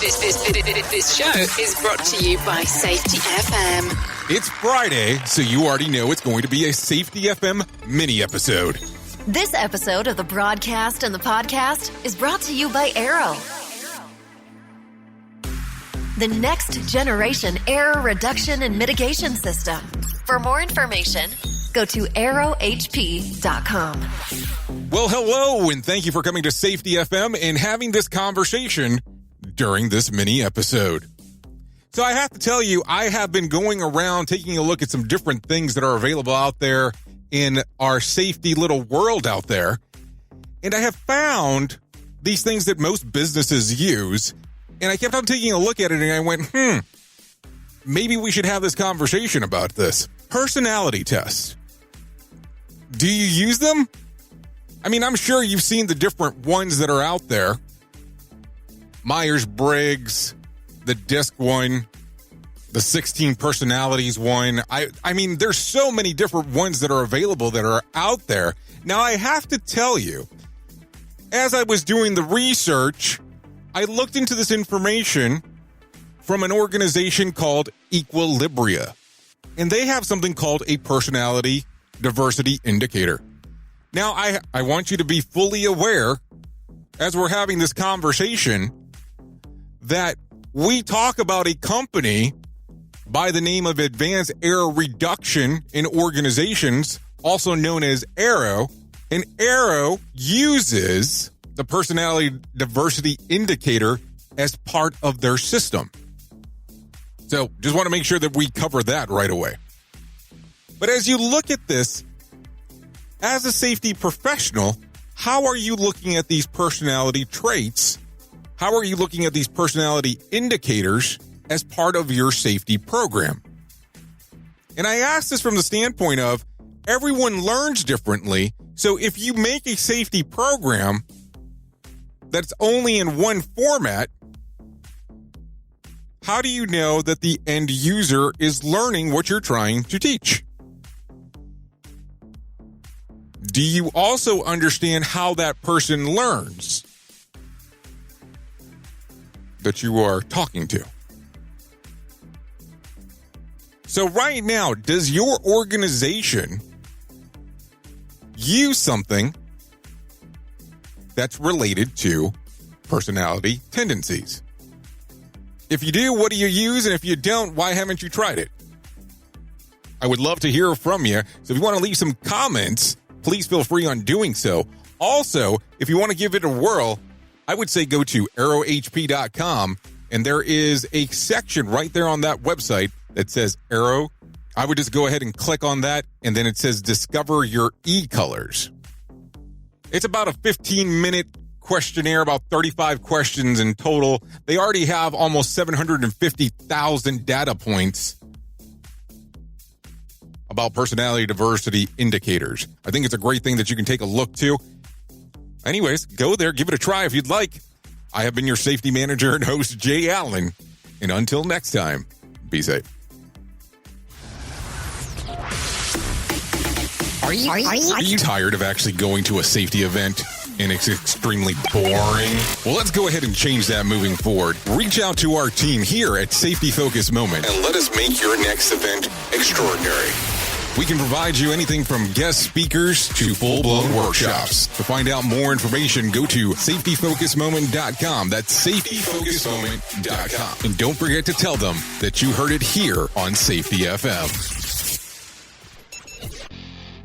This show is brought to you by Safety FM. It's Friday, so you already know it's going to be a Safety FM mini episode. This episode of the broadcast and the podcast is brought to you by Arrow, the next generation error reduction and mitigation system. For more information, go to arrowhp.com. Well, hello, and thank you for coming to Safety FM and having this conversation during this mini episode. So I have to tell you, I have been going around taking a look at some different things that are available out there in our safety little world out there. And I have found these things that most businesses use. And I kept on taking a look at it and I went, maybe we should have this conversation about this. Personality tests. Do you use them? I mean, I'm sure you've seen the different ones that are out there. Myers-Briggs, the DISC one, the 16 personalities one. I mean, there's so many different ones that are available that are out there. Now, I have to tell you, as I was doing the research, I looked into this information from an organization called Equilibria, and they have something called a personality diversity indicator. Now, I want you to be fully aware, as we're having this conversation, that we talk about a company by the name of Advanced Error Reduction in Organizations, also known as Arrow, and Arrow uses the personality diversity indicator as part of their system. So just want to make sure that we cover that right away. But as you look at this, as a safety professional, how are you looking at these personality traits? How are you looking at these personality indicators as part of your safety program? And I ask this from the standpoint of everyone learns differently. So if you make a safety program that's only in one format, how do you know that the end user is learning what you're trying to teach? Do you also understand how that person learns that you are talking to? So right now, does your organization use something that's related to personality tendencies? If you do, what do you use? And if you don't, why haven't you tried it? I would love to hear from you. So if you want to leave some comments, please feel free on doing so. Also, if you want to give it a whirl, I would say go to arrowhp.com, and there is a section right there on that website that says Arrow. I would just go ahead and click on that, and then it says Discover Your E-Colors. It's about a 15-minute questionnaire, about 35 questions in total. They already have almost 750,000 data points about personality diversity indicators. I think it's a great thing that you can take a look to. Anyways, go there, give it a try if you'd like. I have been your safety manager and host, Jay Allen. And until next time, be safe. Are you tired of actually going to a safety event and it's extremely boring? Well, let's go ahead and change that moving forward. Reach out to our team here at Safety Focus Moment and let us make your next event extraordinary. We can provide you anything from guest speakers to full-blown workshops. To find out more information, go to safetyfocusmoment.com. That's safetyfocusmoment.com. And don't forget to tell them that you heard it here on Safety FM.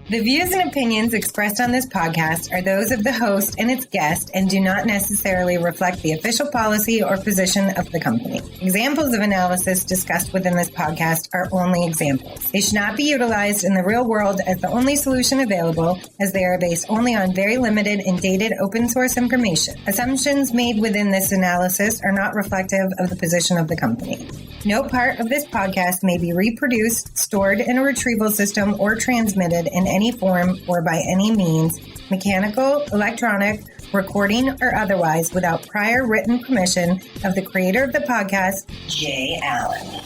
The views and opinions expressed on this podcast are those of the host and its guest and do not necessarily reflect the official policy or position of the company. Examples of analysis discussed within this podcast are only examples. They should not be utilized in the real world as the only solution available, as they are based only on very limited and dated open source information. Assumptions made within this analysis are not reflective of the position of the company. No part of this podcast may be reproduced, stored in a retrieval system, or transmitted in any form or by any means, mechanical, electronic, recording, or otherwise, without prior written permission of the creator of the podcast, Jay Allen.